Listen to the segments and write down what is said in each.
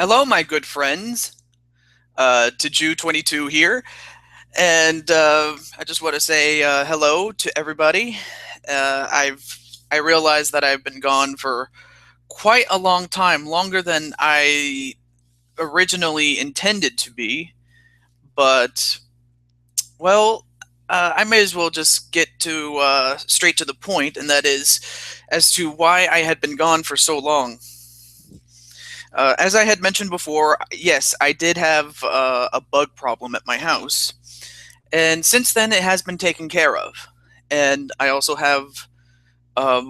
Hello, my good friends. To Jew22 here, and I just want to say hello to everybody. I realize that I've been gone for quite a long time, longer than I originally intended to be. But well, I may as well just get to straight to the point, and that is as to why I had been gone for so long. As I had mentioned before, yes, I did have a bug problem at my house, and since then it has been taken care of. And I also have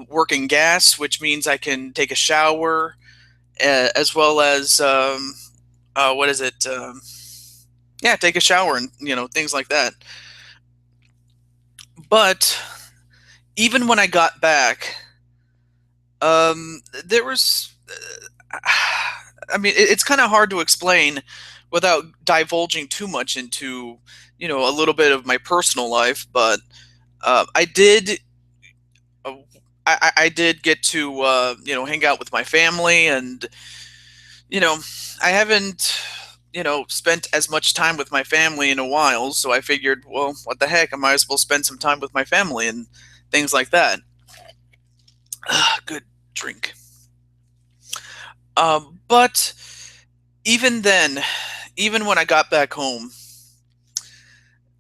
working gas, which means I can take a shower, as well as what is it? Yeah, take a shower and things like that. But even when I got back, there was. I mean, it's kind of hard to explain without divulging too much into, a little bit of my personal life. But I did, uh, I did get to, hang out with my family, and you know, I haven't, spent as much time with my family in a while. So I figured, well, what the heck? I might as well spend some time with my family and things like that. Good drink. But even then, even when I got back home,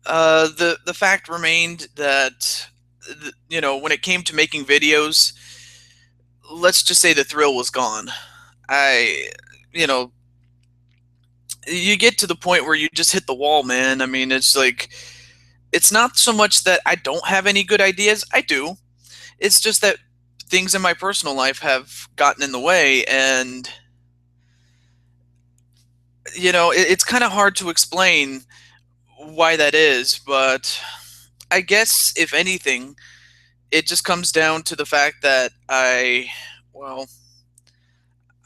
the fact remained that when it came to making videos, let's just say the thrill was gone. I you know you get to the point where you just hit the wall, man. I mean, it's like it's not so much that I don't have any good ideas. I do. It's just that things in my personal life have gotten in the way, and it's kind of hard to explain why that is, but I guess if anything, it just comes down to the fact that well,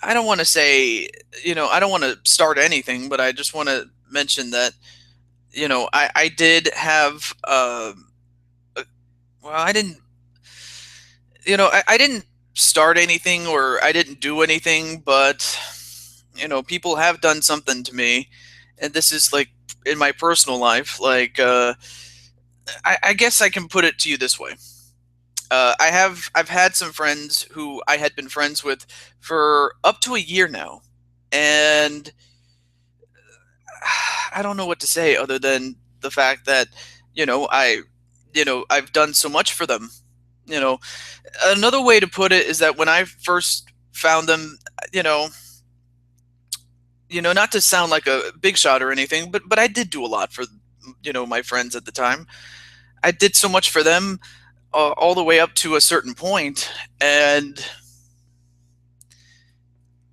I don't want to say, I don't want to start anything, but I just want to mention that, I did have, well, I didn't, I didn't start anything or I didn't do anything, but, people have done something to me. And this is like in my personal life, like, I guess I can put it to you this way. I've had some friends who I had been friends with for up to a year now, and I don't know what to say other than the fact that I've done so much for them. You know, Another way to put it is that when I first found them, you know, not to sound like a big shot or anything, but I did do a lot for my friends at the time. I did so much for them all the way up to a certain point, and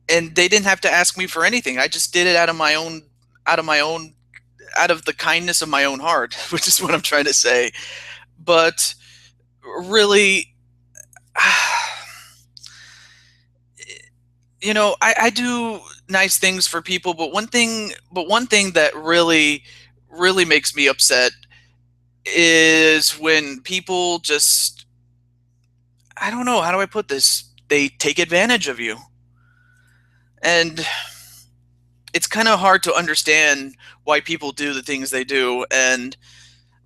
they didn't have to ask me for anything. I just did it out of my own, out of the kindness of my own heart, which is what I'm trying to say. But really, I do nice things for people, but one thing that really makes me upset is when people just, I don't know, how do I put this? They take advantage of you. And it's kind of hard to understand why people do the things they do, and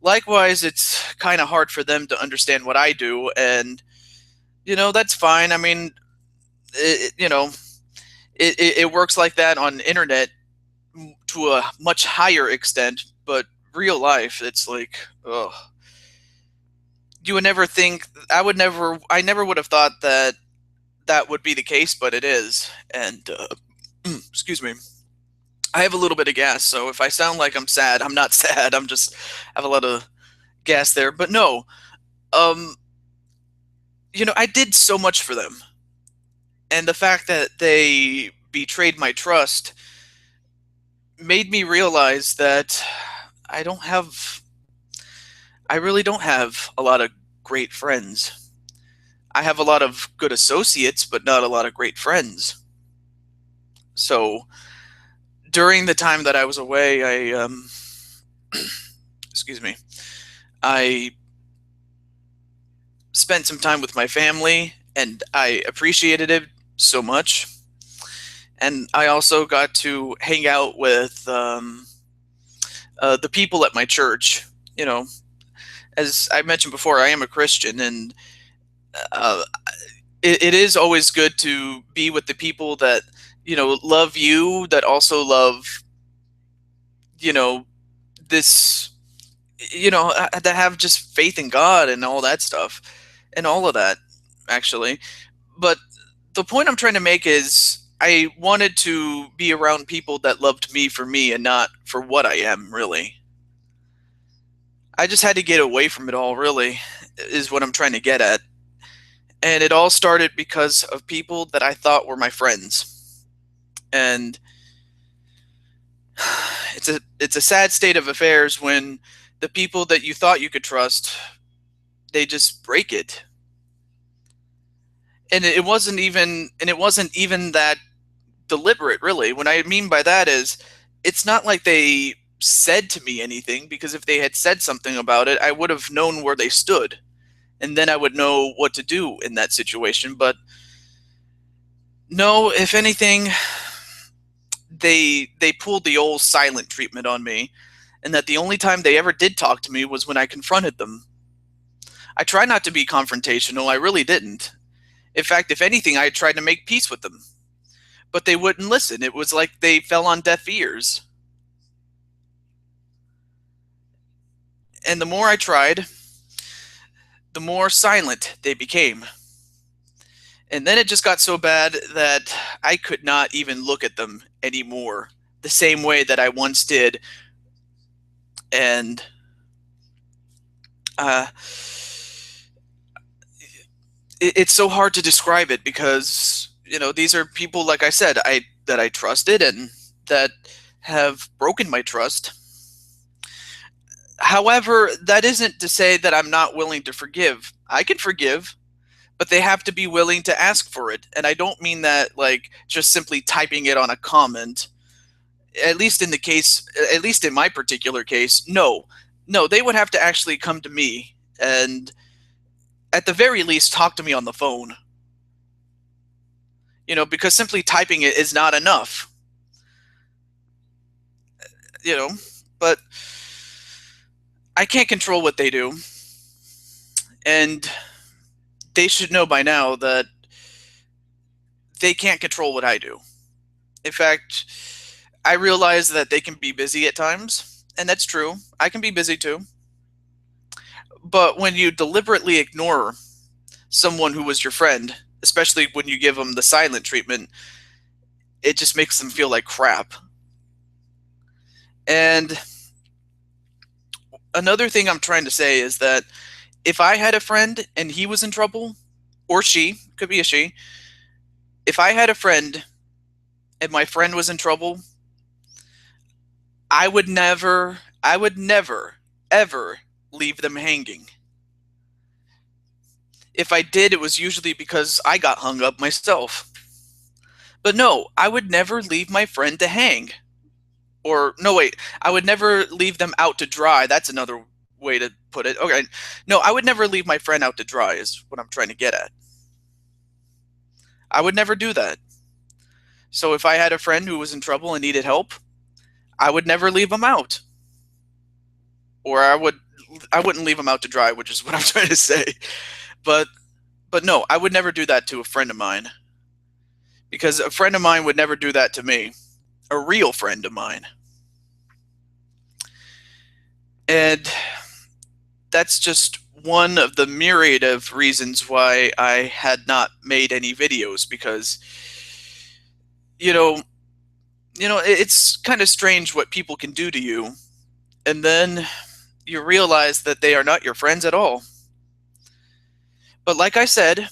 likewise it's kind of hard for them to understand what I do. And that's fine. I mean, it works like that on internet to a much higher extent, but real life, it's like, ugh. You would never think, I never would have thought that that would be the case, but it is. And excuse me, I have a little bit of gas, so if I sound like I'm sad, I'm not sad. I'm just have a lot of gas there. But no, um, I did so much for them, and the fact that they betrayed my trust made me realize that I don't have, I really don't have a lot of great friends. I have a lot of good associates, but not a lot of great friends. So during the time that I was away, excuse me, I spent some time with my family, and I appreciated it so much. And I also got to hang out with the people at my church. You know, as I mentioned before, I am a Christian, and uh, it is always good to be with the people that love you, that also love you know this that have just faith in God and all that stuff, and all of that, actually. But the point I'm trying to make is I wanted to be around people that loved me for me and not for what I am, really. I just had to get away from it all, really, is what I'm trying to get at. And it all started because of people that I thought were my friends. And it's a sad state of affairs when the people that you thought you could trust, they just break it. And it wasn't even that deliberate, really. What I mean by that is it's not like they said to me anything, because if they had said something about it, I would have known where they stood, and then I would know what to do in that situation. But no, if anything, they pulled the old silent treatment on me, and that the only time they ever did talk to me was when I confronted them. I try not to be confrontational, I really didn't. In fact, if anything, I tried to make peace with them. But they wouldn't listen. It was like they fell on deaf ears. And the more I tried, the more silent they became. And then it just got so bad that I could not even look at them anymore the same way that I once did. And uh, it's so hard to describe it, because these are people, like I said, that I trusted, and that have broken my trust. However, that isn't to say that I'm not willing to forgive. I can forgive, but they have to be willing to ask for it. And I don't mean that like just simply typing it on a comment. At least in the case, at least in my particular case, no. No, they would have to actually come to me and at the very least talk to me on the phone. Because simply typing it is not enough. You know, but I can't control what they do. And they should know by now that they can't control what I do. In fact, I realize that they can be busy at times, and that's true. I can be busy too. But when you deliberately ignore someone who was your friend, especially when you give them the silent treatment, it just makes them feel like crap. And another thing I'm trying to say is that if I had a friend and he was in trouble, or she, could be a she, if I had a friend and my friend was in trouble, I would never, ever leave them hanging. If I did, it was usually because I got hung up myself. But no, I would never leave my friend to hang. Or, no, wait, I would never leave them out to dry. That's another way to put it. Okay, no, I would never leave my friend out to dry, is what I'm trying to get at. I would never do that. So if I had a friend who was in trouble and needed help, I would never leave them out. Or I wouldn't leave them out to dry, which is what I'm trying to say. But no, I would never do that to a friend of mine. Because a friend of mine would never do that to me. A real friend of mine. And that's just one of the myriad of reasons why I had not made any videos, because it's kind of strange what people can do to you, and then you realize that they are not your friends at all. But like I said,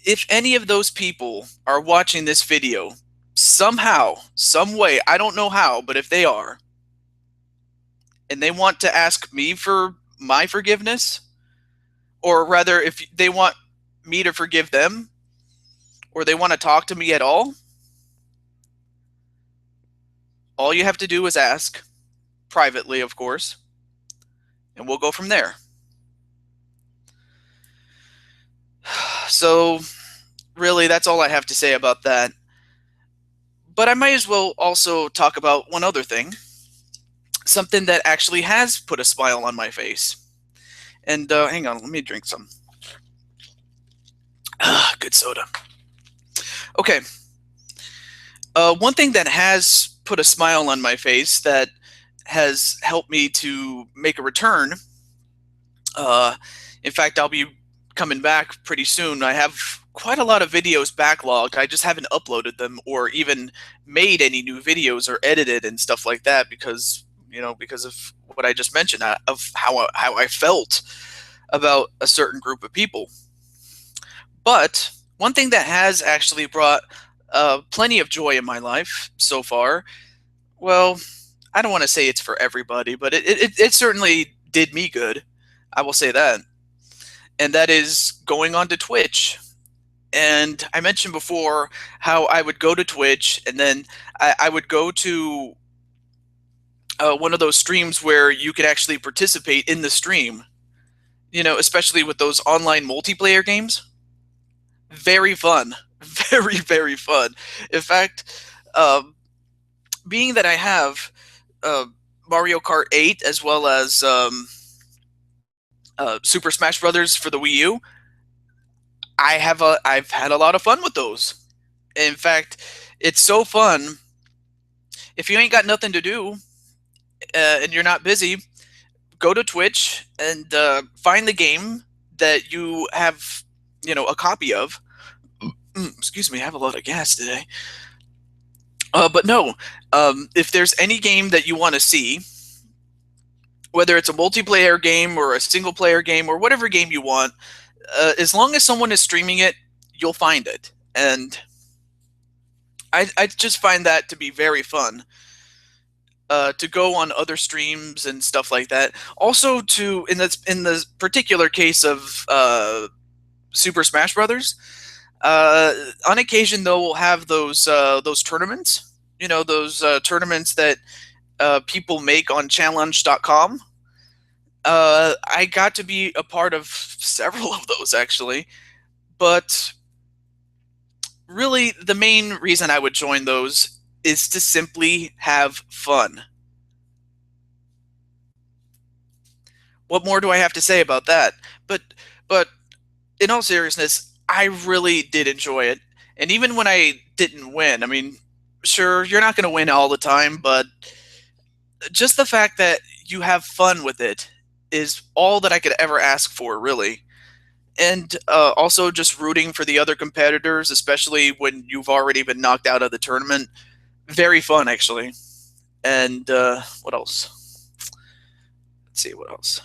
if any of those people are watching this video somehow, some way, I don't know how, but if they are, and they want to ask me for my forgiveness, or rather, if they want me to forgive them, or they want to talk to me at all you have to do is ask, privately, of course, and we'll go from there. So, really, that's all I have to say about that. But I might as well also talk about one other thing, something that actually has put a smile on my face. And hang on, let me drink some. Ah, good soda. Okay. One thing that has put a smile on my face that has helped me to make a return. Uh, in fact, I'll be coming back pretty soon. I have quite a lot of videos backlogged. I just haven't uploaded them or even made any new videos or edited and stuff like that because because of what I just mentioned of how I felt about a certain group of people. But one thing that has actually brought plenty of joy in my life so far, well, I don't want to say it's for everybody, but it certainly did me good. I will say that. And that is going onto Twitch. And I mentioned before how I would go to Twitch and then I would go to one of those streams where you could actually participate in the stream, especially with those online multiplayer games. Very fun. Very, very fun. In fact, um, being that I have uh, Mario Kart 8 as well as Super Smash Brothers for the Wii U, I've had a lot of fun with those. In fact, it's so fun. If you ain't got nothing to do and you're not busy, go to Twitch and find the game that you have, a copy of. Excuse me, I have a lot of gas today. But no, if there's any game that you want to see, whether it's a multiplayer game or a single player game or whatever game you want, as long as someone is streaming it, you'll find it. And I just find that to be very fun. To go on other streams and stuff like that. Also, in the particular case of Super Smash Brothers, on occasion they'll have those tournaments. Those tournaments that people make on challenge.com. I got to be a part of several of those actually, but really the main reason I would join those is to simply have fun. What more do I have to say about that? But in all seriousness, I really did enjoy it. And even when I didn't win, I mean, sure, you're not going to win all the time, but just the fact that you have fun with it is all that I could ever ask for, really. And also just rooting for the other competitors, especially when you've already been knocked out of the tournament. Very fun, actually. And what else? Let's see, what else?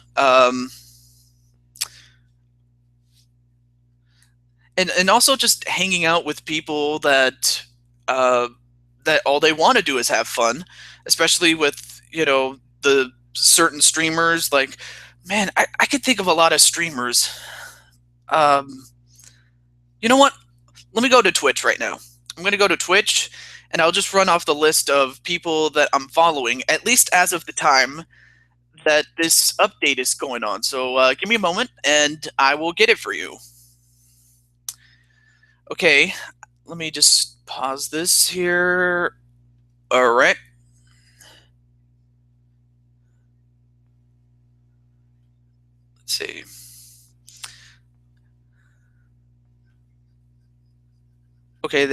And also just hanging out with people that that all they want to do is have fun, especially with the certain streamers. Like, man, I could think of a lot of streamers. You know what? Let me go to Twitch right now. I'm going to go to Twitch, and I'll just run off the list of people that I'm following, at least as of the time that this update is going on. So give me a moment, and I will get it for you. Okay, let me just pause this here. All right. Let's see. Okay,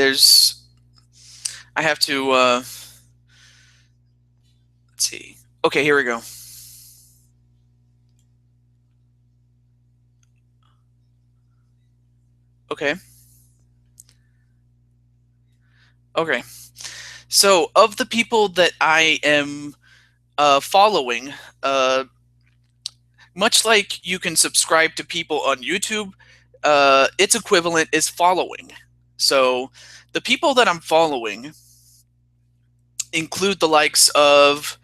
I have to, let's see. Okay, here we go. Okay. Okay. So, of the people that I am following, much like you can subscribe to people on YouTube, its equivalent is following. So, the people that I'm following include the likes of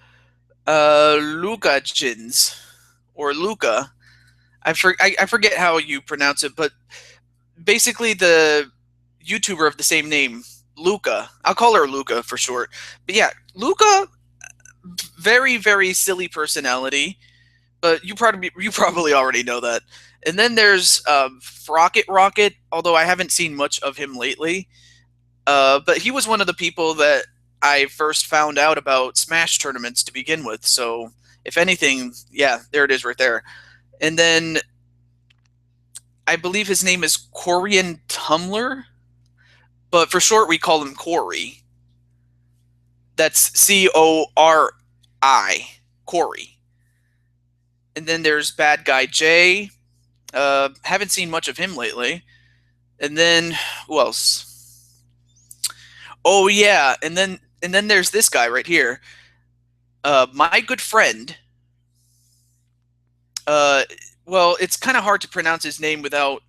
Luca Jins or Luca. I forget how you pronounce it, but basically the YouTuber of the same name, Luca. I'll call her Luca for short. But yeah, Luca, very, very silly personality, but you probably already know that. And then there's Rocket, although I haven't seen much of him lately. But he was one of the people that I first found out about Smash tournaments to begin with. So if anything, yeah, there it is right there. And then I believe his name is Corian Tumblr, but for short we call him Corey. That's Cori, Corey. And then there's Bad Guy Jay. Haven't seen much of him lately. And then who else? Oh yeah, and then there's this guy right here. My good friend. Uh, well, it's kind of hard to pronounce his name without.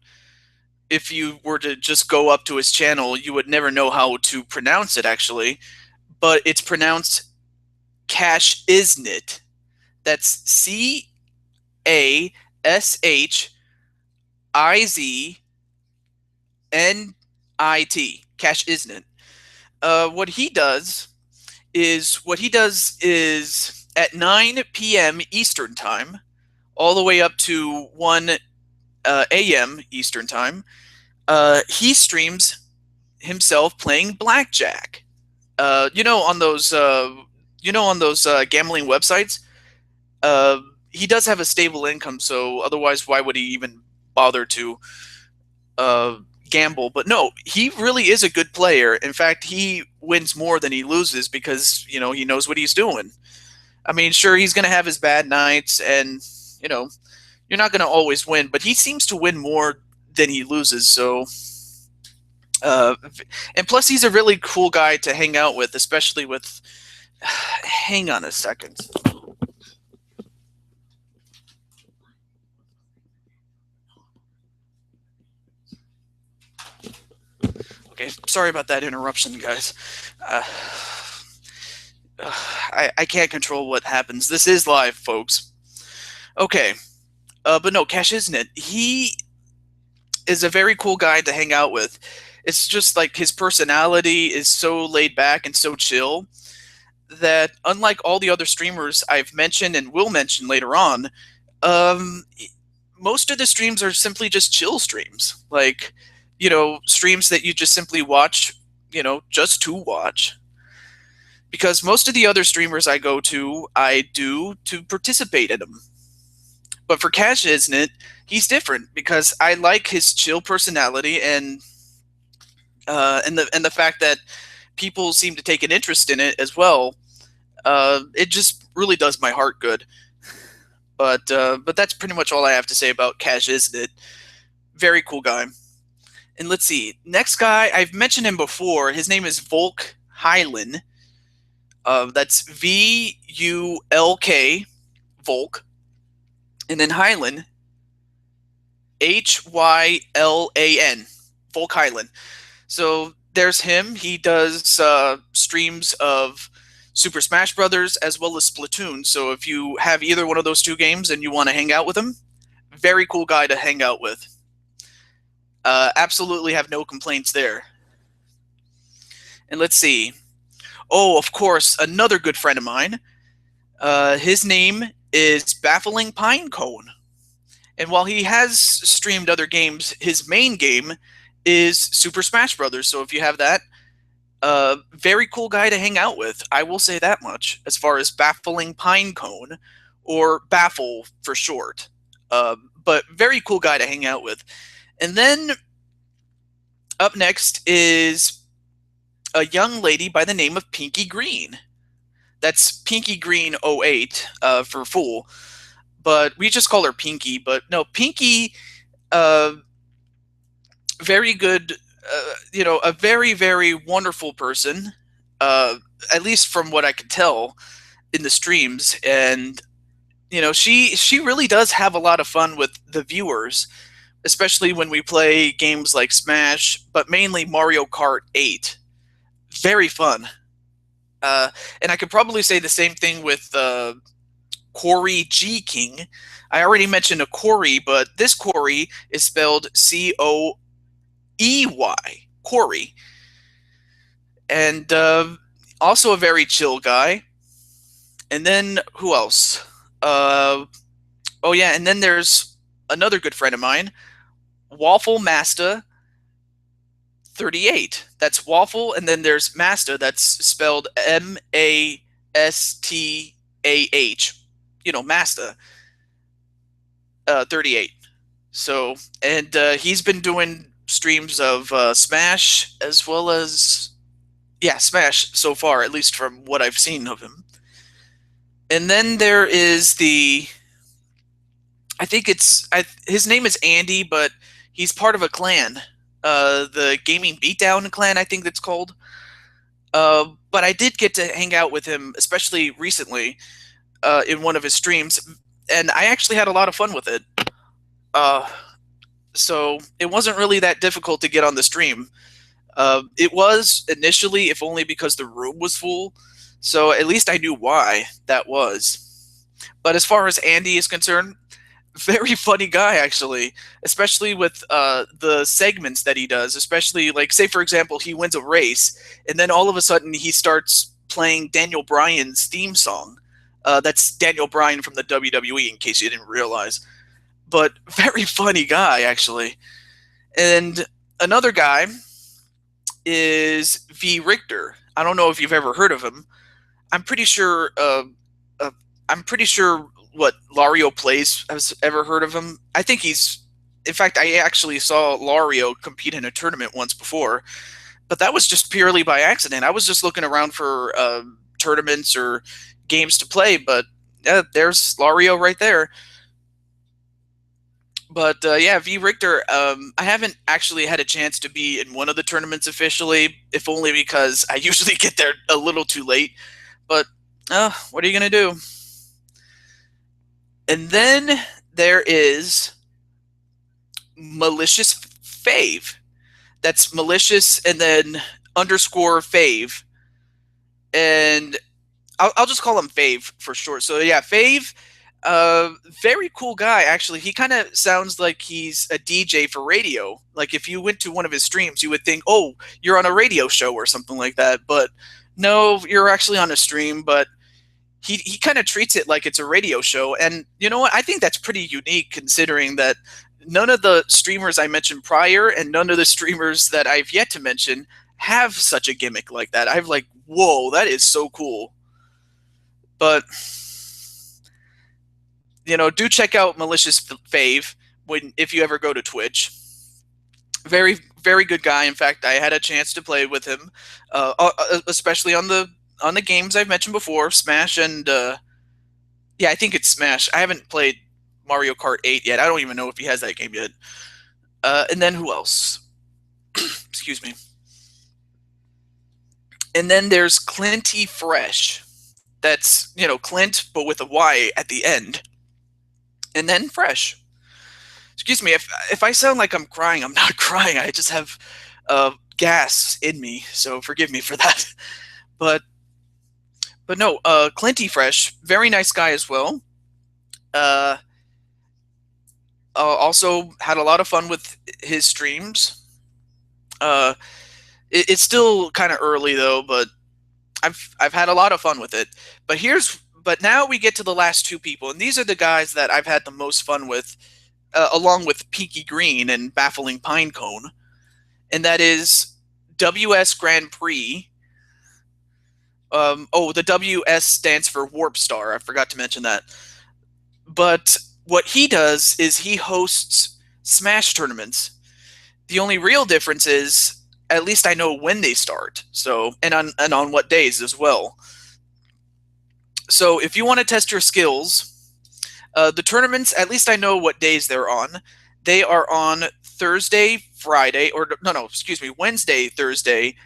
If you were to just go up to his channel, you would never know how to pronounce it actually. But it's pronounced Cash Isn't. That's CASHIZNIT. Cash Isn't. What he does is at 9 p.m. Eastern time, all the way up to 1 a.m. Eastern time, he streams himself playing blackjack. On those gambling websites. He does have a stable income, so otherwise, why would he even bother to gamble? But no, he really is a good player. In fact, he wins more than he loses because he knows what he's doing. I mean, sure, he's going to have his bad nights, and you're not going to always win, but he seems to win more than he loses. So, and plus, he's a really cool guy to hang out with, especially with. Hang on a second. Okay, sorry about that interruption, guys. I can't control what happens. This is live, folks. Okay, but no, Cash Isn't it? He is a very cool guy to hang out with. It's just like his personality is so laid back and so chill that, unlike all the other streamers I've mentioned and will mention later on, most of the streams are simply just chill streams. Like, streams that you just simply watch, just to watch. Because most of the other streamers I go to, I do to participate in them. But for Cash Isn't it? He's different because I like his chill personality and the fact that people seem to take an interest in it as well. It just really does my heart good. But that's pretty much all I have to say about Cash Isn't it? Very cool guy. And let's see, next guy, I've mentioned him before. His name is Volk Hylan. That's VULK, Volk. And then Hylan, HYLAN, Volk Hylan. So there's him. He does streams of Super Smash Brothers as well as Splatoon. So if you have either one of those two games and you want to hang out with him, very cool guy to hang out with. Absolutely have no complaints there. And let's see. Oh, of course, another good friend of mine. His name is Baffling Pinecone. And while he has streamed other games, his main game is Super Smash Brothers. So if you have that, very cool guy to hang out with. I will say that much as far as Baffling Pinecone, or Baffle for short. But very cool guy to hang out with. And then up next is a young lady by the name of Pinky Green. That's Pinky Green 08 for full. But we just call her Pinky. But no, Pinky, very good, a very, very wonderful person, at least from what I could tell in the streams. And, she really does have a lot of fun with the viewers, especially when we play games like Smash, but mainly Mario Kart 8. Very fun. And I could probably say the same thing with Corey G. King. I already mentioned a Corey, but this Corey is spelled Coey, Corey. And also a very chill guy. And then who else? Oh yeah, and then there's another good friend of mine, Waffle Masta 38. That's Waffle, and then there's Masta. That's spelled Mastah. Masta 38. So, and he's been doing streams of Smash as well as Smash so far, at least from what I've seen of him. And then there is I think his name is Andy, but he's part of a clan, the Gaming Beatdown clan, I think that's called. But I did get to hang out with him, especially recently, in one of his streams, and I actually had a lot of fun with it. So it wasn't really that difficult to get on the stream. It was initially, if only because the room was full. So at least I knew why that was. But as far as Andy is concerned, very funny guy, actually, especially with the segments that he does. Especially, like, say, for example, he wins a race, and then all of a sudden he starts playing Daniel Bryan's theme song. That's Daniel Bryan from the WWE, in case you didn't realize. But very funny guy, actually. And another guy is V. Richter. I don't know if you've ever heard of him. I'm pretty sure. I'm pretty sure what Lario Plays has ever heard of him. I think he's. In fact, I actually saw Lario compete in a tournament once before, but that was just purely by accident. I was just looking around for tournaments or games to play, but there's Lario right there. But V. Richter, I haven't actually had a chance to be in one of the tournaments officially, if only because I usually get there a little too late. But what are you going to do? And then there is Malicious Fave. That's malicious and then underscore Fave. And I'll just call him Fave for short. So yeah, Fave. Very cool guy, actually. He kind of sounds like he's a DJ for radio. Like, if you went to one of his streams, you would think, oh, you're on a radio show or something like that. But no, you're actually on a stream. But he kind of treats it like it's a radio show. And you know what? I think that's pretty unique, considering that none of the streamers I mentioned prior and none of the streamers that I've yet to mention have such a gimmick like that. I've like, whoa, that is so cool. But do check out Malicious Fave if you ever go to Twitch. Very, very good guy. In fact, I had a chance to play with him, especially on the games I've mentioned before, Smash and I think it's Smash. I haven't played Mario Kart 8 yet. I don't even know if he has that game yet. And then who else? Excuse me. And then there's PlentyFresh. That's Clint, but with a Y at the end. And then Fresh. Excuse me, if I sound like I'm crying, I'm not crying. I just have gas in me, so forgive me for that. But no, PlentyFresh, very nice guy as well. Also had a lot of fun with his streams. It's still kind of early though, but I've had a lot of fun with it. But now we get to the last two people, and these are the guys that I've had the most fun with, along with Peaky Green and Baffling Pinecone, and that is WS Grand Prix. The WS stands for Warp Star. I forgot to mention that. But what he does is he hosts Smash tournaments. The only real difference is, at least I know when they start. So and on what days as well. So if you want to test your skills, the tournaments, at least I know what days they're on. They are on Thursday, Friday, Wednesday, Thursday,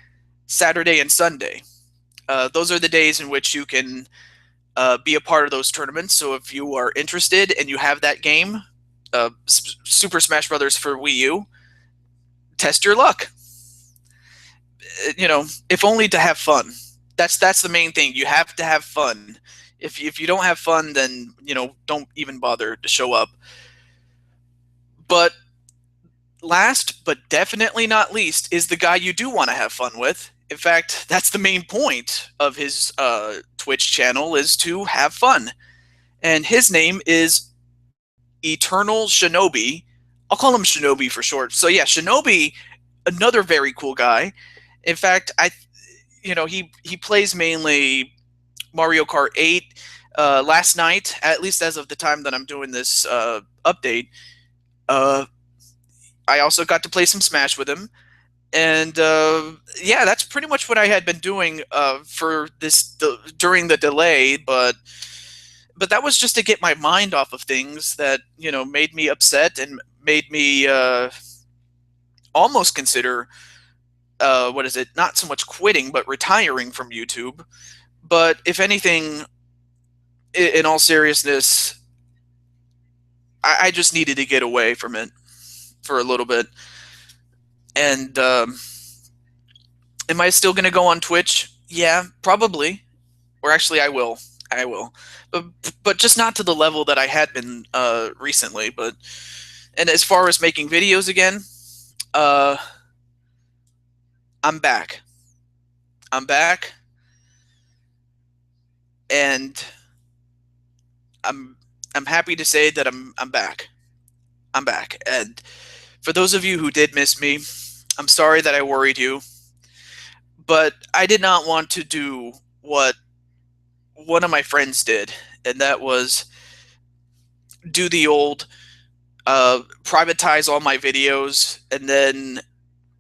Saturday, and Sunday. Those are the days in which you can be a part of those tournaments. So if you are interested and you have that game, Super Smash Brothers for Wii U, test your luck. If only to have fun. That's the main thing. You have to have fun. If you don't have fun, then don't even bother to show up. But last, but definitely not least, is the guy you do want to have fun with. In fact, that's the main point of his Twitch channel, is to have fun. And his name is Eternal Shinobi. I'll call him Shinobi for short. So yeah, Shinobi, another very cool guy. In fact, he plays mainly Mario Kart 8. Last night, at least as of the time that I'm doing this update, uh, I also got to play some Smash with him. And yeah, that's pretty much what I had been doing for during the delay. But that was just to get my mind off of things that made me upset and made me almost consider what is it? Not so much quitting, but retiring from YouTube. But if anything, in all seriousness, I just needed to get away from it for a little bit. And am I still going to go on Twitch? Yeah, probably. Or actually, I will. I will. But just not to the level that I had been recently. And as far as making videos again, I'm back. I'm back. And I'm happy to say that I'm back. I'm back. And for those of you who did miss me, I'm sorry that I worried you. But I did not want to do what one of my friends did, and that was do the old privatize all my videos and then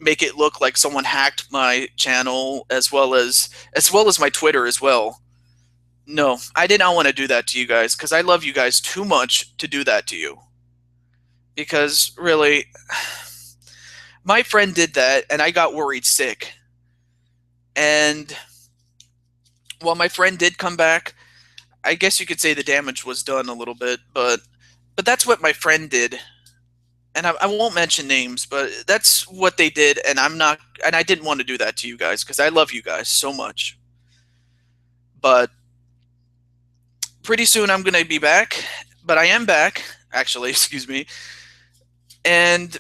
make it look like someone hacked my channel as well as my Twitter as well. No, I did not want to do that to you guys because I love you guys too much to do that to you. Because really, my friend did that and I got worried sick. And while my friend did come back, I guess you could say the damage was done a little bit, but that's what my friend did. And I won't mention names, but that's what they did, and I didn't want to do that to you guys because I love you guys so much. But pretty soon I'm going to be back, but I am back, actually, excuse me. And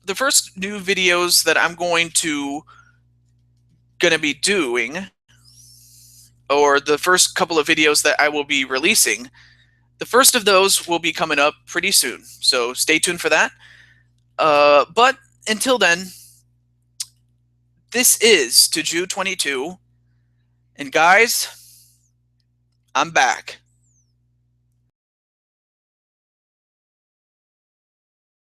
the first new videos that I'm going to be doing, or the first couple of videos that I will be releasing, the first of those will be coming up pretty soon. So stay tuned for that. But until then, this is To Jew 22. And guys, I'm back.